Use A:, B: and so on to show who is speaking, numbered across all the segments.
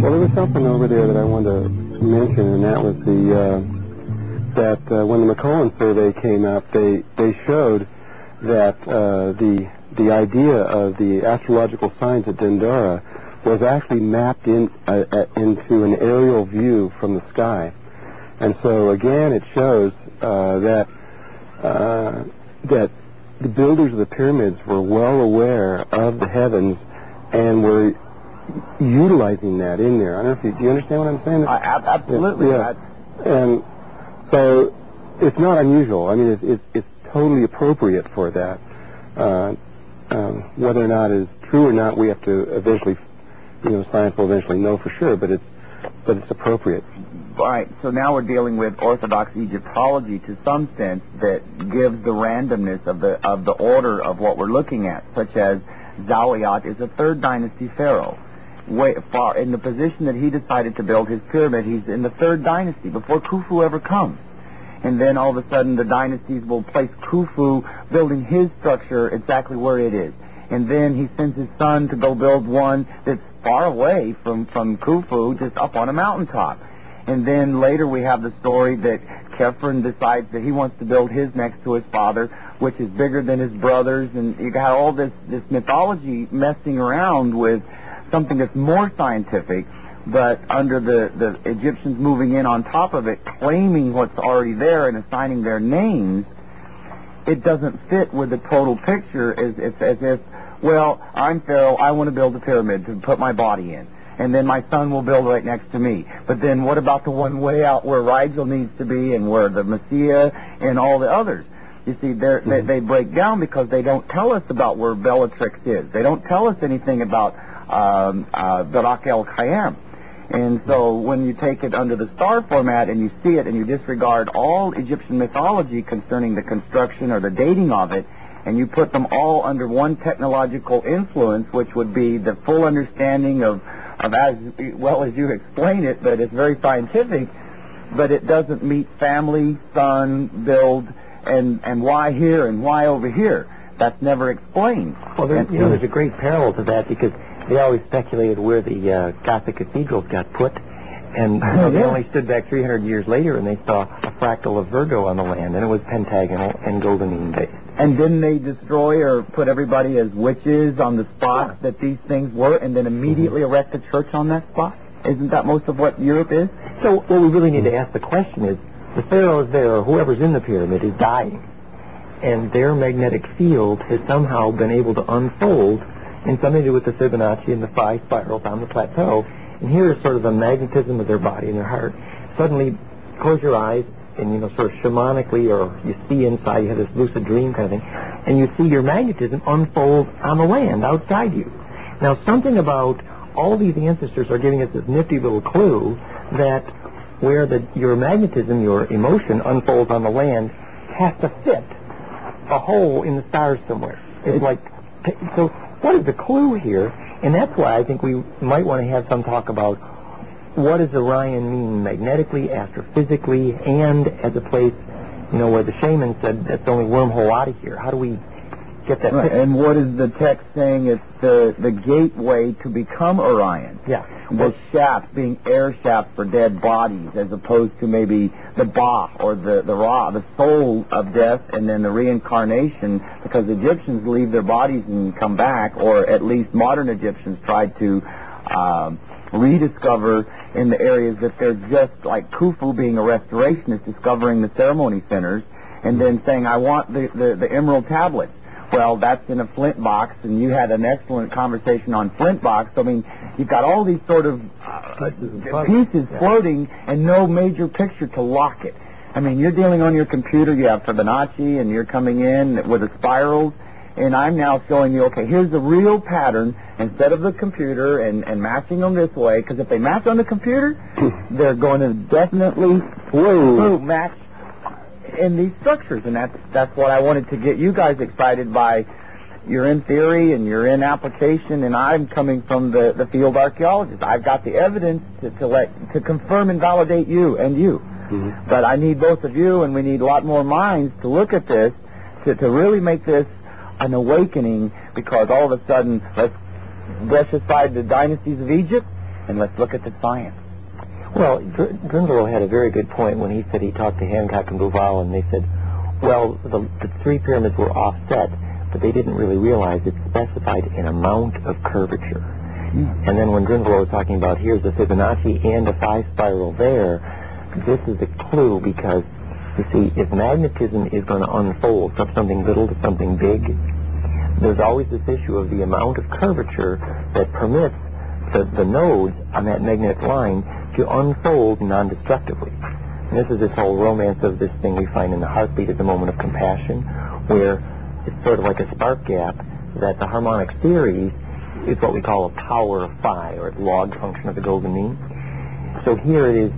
A: Well, there was something over there that I wanted to mention, and that was when the McCullen survey came up, they showed that the idea of the astrological signs at Dendara was actually mapped into an aerial view from the sky. And so again, it shows that the builders of the pyramids were well aware of the heavens and were utilizing that in there. I don't know if do you understand what I'm saying?
B: Absolutely.
A: Yeah. And so it's not unusual. I mean, it's totally appropriate for that. Whether or not it's true or not, we have to eventually, science will eventually know for sure. But it's appropriate.
B: Right. So now we're dealing with Orthodox Egyptology to some sense that gives the randomness of the order of what we're looking at, such as Zawiyat is a 3rd dynasty pharaoh. Way far in the position that he decided to build his pyramid, he's in the 3rd dynasty before Khufu ever comes. And then all of a sudden the dynasties will place Khufu building his structure exactly where it is. And then he sends his son to go build one that's far away from Khufu, just up on a mountaintop. And then later we have the story that Khephren decides that he wants to build his next to his father, which is bigger than his brother's. And you got all this mythology messing around with something that's more scientific, but under the Egyptians moving in on top of it, claiming what's already there and assigning their names, it doesn't fit with the total picture as if, well, I'm Pharaoh, I want to build a pyramid to put my body in, and then my son will build right next to me. But then what about the one way out where Rigel needs to be and where the Messiah and all the others? You see, they break down because they don't tell us about where Bellatrix is. They don't tell us anything about Barak el-Khayyam. And so when you take it under the star format and you see it and you disregard all Egyptian mythology concerning the construction or the dating of it, and you put them all under one technological influence, which would be the full understanding of as well as you explain it, but it's very scientific, but it doesn't meet family, son, build, and why here and why over here. That's never explained.
C: Well, there's a great parallel to that because they always speculated where the Gothic cathedrals got put, and they only stood back 300 years later and they saw a fractal of Virgo on the land, and it was pentagonal and golden based.
B: And didn't they destroy or put everybody as witches on the spot that these things were, and then immediately erect a church on that spot? Isn't that most of what Europe is?
C: So what we really need to ask the question is, the pharaohs there, or whoever's in the pyramid, is dying, and their magnetic field has somehow been able to unfold in something to do with the Fibonacci and the 5 spirals on the plateau. And here is sort of the magnetism of their body and their heart. Suddenly, close your eyes, and sort of shamanically, or you see inside, you have this lucid dream kind of thing, and you see your magnetism unfold on the land outside you. Now, something about all these ancestors are giving us this nifty little clue that where your magnetism, your emotion, unfolds on the land has to fit a hole in the stars somewhere. It's like, so what is the clue here? And that's why I think we might want to have some talk about what does Orion mean magnetically, astrophysically, and as a place, where the shaman said that's the only wormhole out of here. How do we get that?
B: Right. And what is the text saying? It's the gateway to become Orion.
C: Yeah.
B: The shafts being air shafts for dead bodies, as opposed to maybe the Ba or the Ra, the soul of death, and then the reincarnation, because Egyptians leave their bodies and come back, or at least modern Egyptians tried to rediscover in the areas that they're just like Khufu being a restorationist, discovering the ceremony centers, and then saying, I want the emerald tablets. Well, that's in a flint box, and you had an excellent conversation on flint box. I mean, you've got all these sort of pieces floating and no major picture to lock it. I mean, you're dealing on your computer, you have Fibonacci, and you're coming in with the spirals, and I'm now showing you, okay, here's the real pattern instead of the computer and matching them this way, because if they match on the computer, they're going to definitely match in these structures, and that's what I wanted to get you guys excited by. You're in theory and you're in application, and I'm coming from the field archaeologist. I've got the evidence to confirm and validate you and you. Mm-hmm. But I need both of you, and we need a lot more minds to look at this to really make this an awakening, because all of a sudden, let's brush aside the dynasties of Egypt and let's look at the science.
C: Well, Drunvalo had a very good point when he said he talked to Hancock and Drunvalo, and they said, well, the three pyramids were offset, but they didn't really realize it specified an amount of curvature. And then when Drunvalo was talking about here's a Fibonacci and a 5-spiral there, this is a clue because, you see, if magnetism is going to unfold from something little to something big, there's always this issue of the amount of curvature that permits the nodes on that magnetic line to unfold non-destructively. And this is this whole romance of this thing we find in the heartbeat at the moment of compassion, where it's sort of like a spark gap that the harmonic series is what we call a power of phi, or log function of the golden mean. So here it is,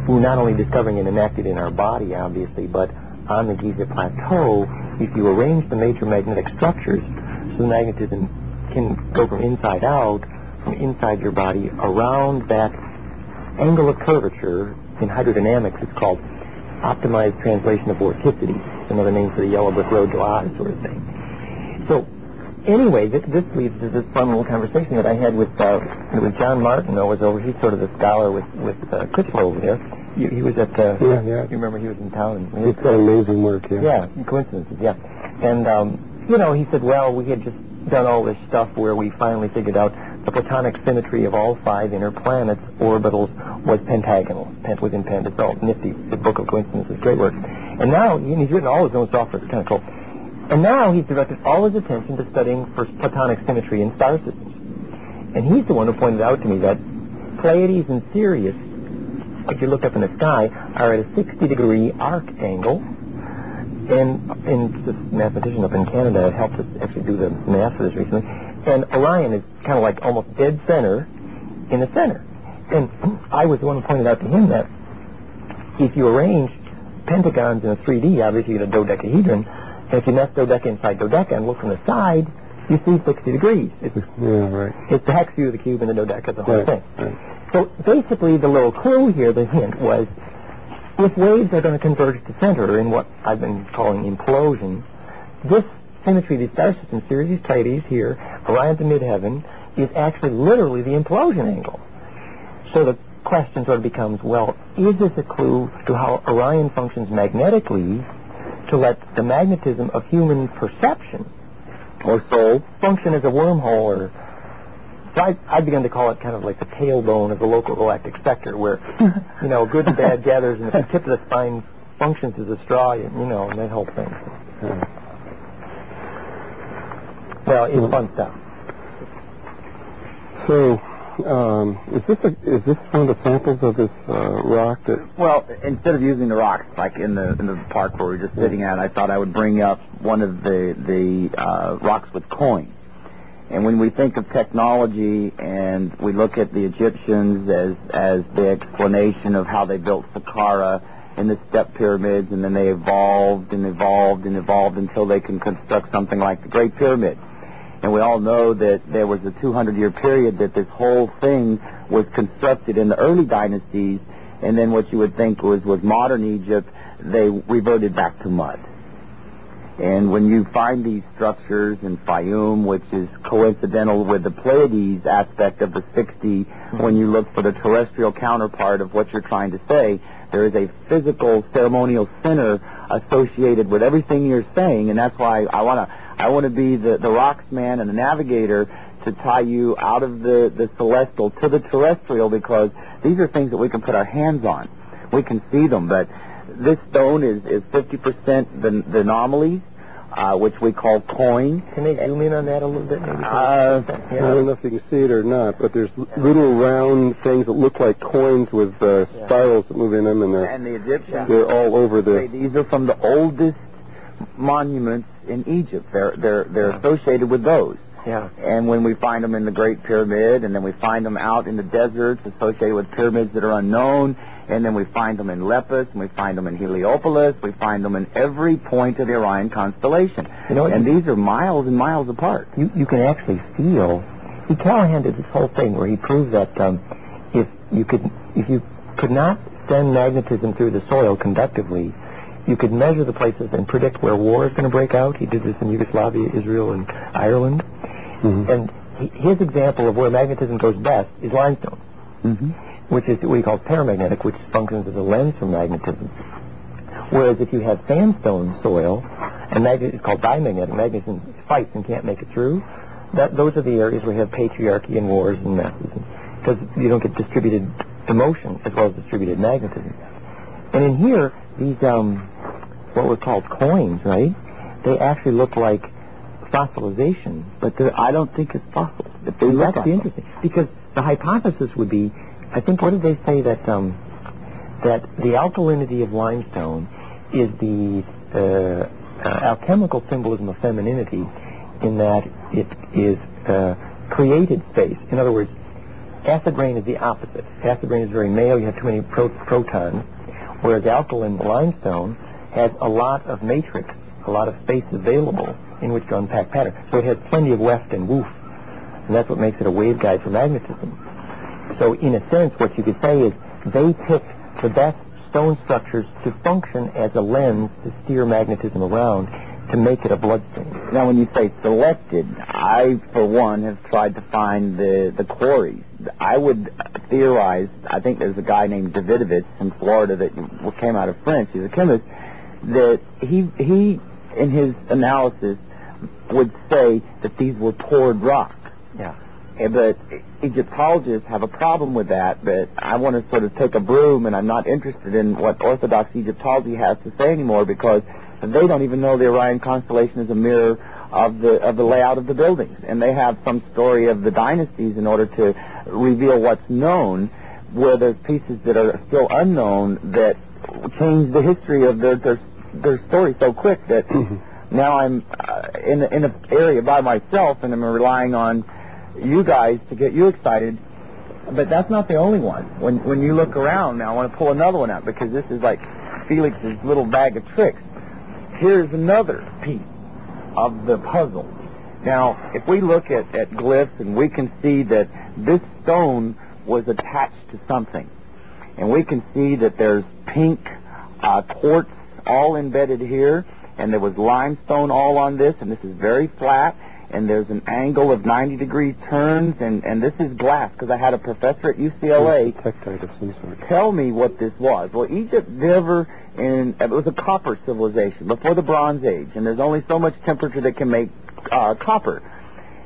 C: we're not only discovering it enacted in our body, obviously, but on the Giza Plateau, if you arrange the major magnetic structures so the magnetism can go from inside out, from inside your body, around that angle of curvature. In hydrodynamics, it's called optimized translation of vorticity. It's another name for the yellow brick road to Oz sort of thing. So anyway, this leads to this fun little conversation that I had with John Martin. Was over. He's sort of the scholar with Critchlow over there. He was at
A: yeah.
C: You remember he was in town. And
A: He's got amazing work.
C: Yeah, coincidences. Yeah, and he said, well, we had just done all this stuff where we finally figured out the platonic symmetry of all 5 inner planets' orbitals was pentagonal. Pent within pent. It's all nifty. The Book of Coincidences, great work. And now he's written all his own software. It's kind of cool. And now he's directed all his attention to studying for platonic symmetry in star systems. And he's the one who pointed out to me that Pleiades and Sirius, if you look up in the sky, are at a 60-degree arc angle. And this mathematician up in Canada helped us actually do the math for this recently. And Orion is kind of like almost dead center in the center. And I was the one who pointed out to him that if you arrange pentagons in a 3D, obviously you get a dodecahedron, and if you nest dodeca inside dodeca and look from the side, you see 60 degrees. It's the hex view of the cube and the dodeca, the whole thing.
A: Right.
C: So basically the little clue here, the hint, was if waves are going to converge to center in what I've been calling implosion, this symmetry, these star systems, Sirius, Pleiades here, Orion to midheaven, is actually literally the implosion angle. So the question sort of becomes, well, is this a clue to how Orion functions magnetically to let the magnetism of human perception or soul function as a wormhole? Or so I began to call it kind of like the tailbone of the local galactic sector, where good and bad gathers, and the tip of the spine functions as a straw, and that whole thing. Well, it's fun stuff.
A: So, is this one of the samples of this rock that?
B: Well, instead of using the rocks like in the park where we were just sitting at, I thought I would bring up one of the rocks with coins. And when we think of technology and we look at the Egyptians as the explanation of how they built Saqqara and the step pyramids, and then they evolved and evolved and evolved until they can construct something like the Great Pyramid. And we all know that there was a 200-year period that this whole thing was constructed in the early dynasties, and then what you would think was modern Egypt, they reverted back to mud. And when you find these structures in Fayum, which is coincidental with the Pleiades aspect of the 60, when you look for the terrestrial counterpart of what you're trying to say, there is a physical ceremonial center associated with everything you're saying, and that's why I want to be the rocks man and the navigator to tie you out of the celestial to the terrestrial, because these are things that we can put our hands on. We can see them, but this stone is 50% the anomalies, which we call coin.
C: Can they zoom in on that a little bit, maybe?
A: I don't know if you can see it or not, but there's little round things that look like coins with spirals that move in them, and
B: the Egyptians,
A: they're all over the.
B: These are from the oldest monuments in Egypt. They're associated with those.
C: Yeah.
B: And when we find them in the Great Pyramid, and then we find them out in the deserts associated with pyramids that are unknown, and then we find them in Lepus, and we find them in Heliopolis, we find them in every point of the Orion constellation. And these are miles and miles apart.
C: You can actually feel. Callahan did this whole thing where he proved that if you could not send magnetism through the soil conductively, you could measure the places and predict where war is going to break out. He did this in Yugoslavia, Israel, and Ireland. Mm-hmm. And his example of where magnetism goes best is limestone. which is what he calls paramagnetic, which functions as a lens for magnetism. Whereas if you have sandstone soil, and it's called dimagnetic, magnetism fights and can't make it through, those are the areas where you have patriarchy and wars and messes, because you don't get distributed emotion as well as distributed magnetism. And in here, these, what were called coins, right, they actually look like fossilization, but I don't think it's fossil. That's interesting, because the hypothesis would be, I think, what did they say, that that the alkalinity of limestone is the alchemical symbolism of femininity, in that it is created space. In other words, acid rain is the opposite. Acid rain is very male, you have too many protons, whereas alkaline limestone has a lot of matrix, a lot of space available in which to unpack pattern. So it has plenty of weft and woof, and that's what makes it a waveguide for magnetism. So in a sense, what you could say is they picked the best stone structures to function as a lens to steer magnetism around, to make it a bloodstain.
B: Now, when you say selected, I, for one, have tried to find the quarries. I would theorize, I think there's a guy named Davidovich in Florida that came out of French, he's a chemist, that he in his analysis would say that these were poured rock.
C: Yeah.
B: But Egyptologists have a problem with that, but I want to sort of take a broom, and I'm not interested in what Orthodox Egyptology has to say anymore, because they don't even know the Orion constellation is a mirror of the layout of the buildings, and they have some story of the dynasties in order to reveal what's known, where there's pieces that are still unknown that change the history of their story so quick that now I'm in an area by myself, and I'm relying on you guys to get you excited. But that's not the only one. When you look around now, I want to pull another one out, because this is like Felix's little bag of tricks. Here's another piece of the puzzle. Now, if we look at glyphs, and we can see that this stone was attached to something, and we can see that there's pink quartz all embedded here, and there was limestone all on this, and this is very flat, and there's an angle of 90-degree turns, and this is glass, because I had a professor at UCLA tell me what this was. Well, Egypt never, it was a copper civilization before the Bronze Age, and there's only so much temperature that can make copper.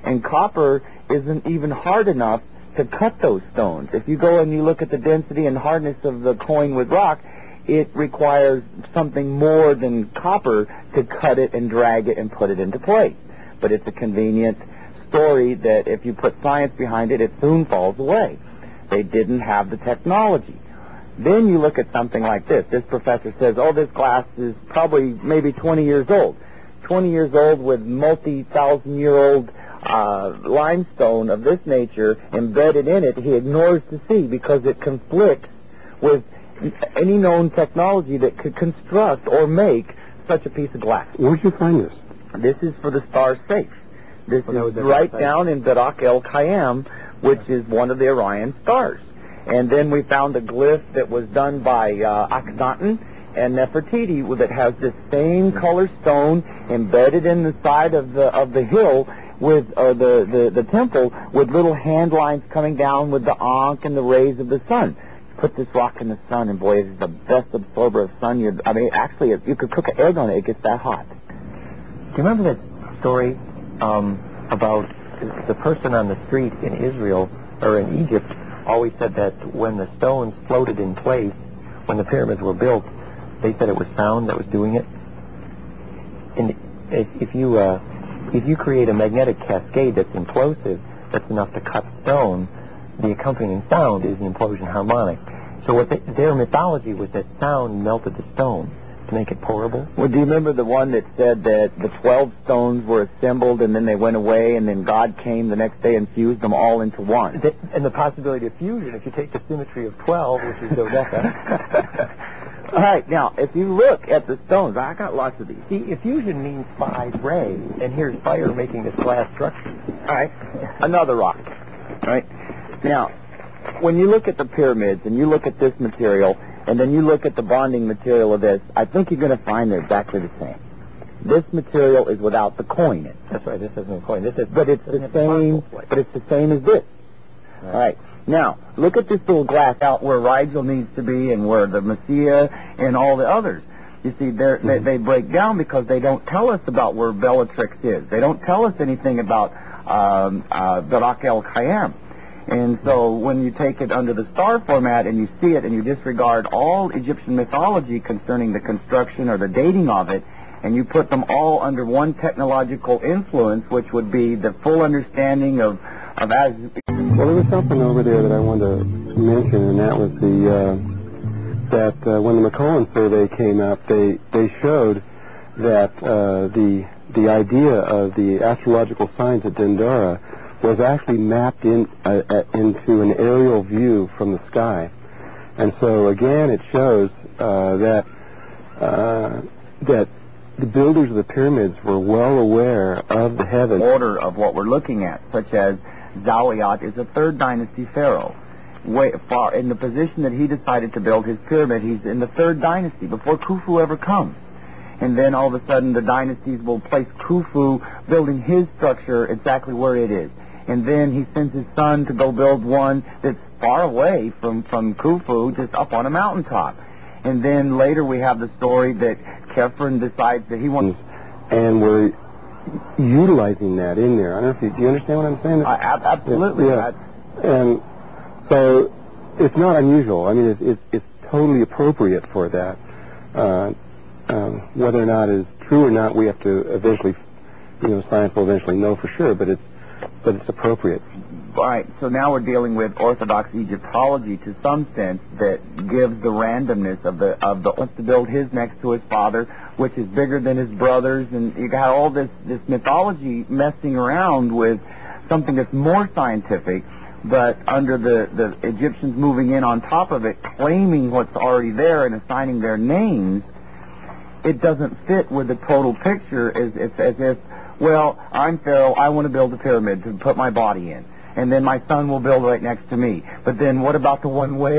B: And copper isn't even hard enough to cut those stones. If you go and you look at the density and hardness of the coin with rock, it requires something more than copper to cut it and drag it and put it into place. But it's a convenient story that if you put science behind it, it soon falls away. They didn't have the technology. Then you look at something like this. This professor says, oh, this glass is probably maybe 20 years old. 20 years old with multi-thousand-year-old limestone of this nature embedded in it. He ignores the sea because it conflicts with any known technology that could construct or make such a piece of glass.
A: Where'd you find this?
B: This is for the star safe. This is right down in Barak el Khayyam, which is one of the Orion stars. And then we found a glyph that was done by Akhenaten and Nefertiti that has this same color stone embedded in the side of the hill with the temple, with little hand lines coming down with the Ankh and the rays of the sun. Put this rock in the sun, and boy, it is the best absorber of sun. Actually, if you could cook an egg on it, it gets that hot.
C: Do you remember that story about the person on the street in Israel, or in Egypt, always said that when the stones floated in place, when the pyramids were built, they said it was sound that was doing it? And if you create a magnetic cascade that's implosive, that's enough to cut stone, the accompanying sound is the implosion harmonic. So what their mythology was that sound melted the stone to make it pourable.
B: Well, do you remember the one that said that the 12 stones were assembled and then they went away, and then God came the next day and fused them all into one?
C: And the possibility of fusion, if you take the symmetry of 12, which is dodeca.
B: All right, now, if you look at the stones, I got lots of these.
C: See, fusion means 5 rays, and here's fire making this glass structure.
B: All right, another rock. All right, now, when you look at the pyramids and you look at this material, and then you look at the bonding material of this, I think you're going to find they're exactly the same. This material is without the coin in it.
C: That's right, this has no coin.
B: But it's the same as this.
C: Right.
B: All right. Now, look at this little glass out where Rigel needs to be and where the Messiah and all the others. You see, they break down because they don't tell us about where Bellatrix is. They don't tell us anything about Barak el-Khayyam. And so when you take it under the star format and you see it and you disregard all Egyptian mythology concerning the construction or the dating of it, and you put them all under one technological influence, which would be the full understanding of as...
A: Well, there was something over there that I wanted to mention, and that was when the McCullen survey came up, they showed that the idea of the astrological signs at Dendera was actually mapped into an aerial view from the sky. And so again, it shows that the builders of the pyramids were well aware of the heavens.
B: Order of what we're looking at, such as Zawiyat is a third dynasty pharaoh. Way far in the position that he decided to build his pyramid, he's in the third dynasty before Khufu ever comes. And then all of a sudden the dynasties will place Khufu building his structure exactly where it is. And then he sends his son to go build one that's far away from Khufu, just up on a mountaintop. And then later we have the story that Khephren decides that he wants...
A: And we're utilizing that in there. I don't know if do you understand what I'm saying?
B: Absolutely.
A: Yeah. And so it's not unusual. I mean, it's totally appropriate for that. Whether or not it's true or not, we have to eventually, science will eventually know for sure, but it's appropriate.
B: Right, so now we're dealing with Orthodox Egyptology to some sense that gives the randomness of the wants to build his next to his father, which is bigger than his brothers, and you got all this mythology messing around with something that's more scientific, but under the Egyptians moving in on top of it, claiming what's already there and assigning their names, it doesn't fit with the total picture. It's as if, well, I'm Pharaoh, I want to build a pyramid to put my body in. And then my son will build right next to me. But then what about the one way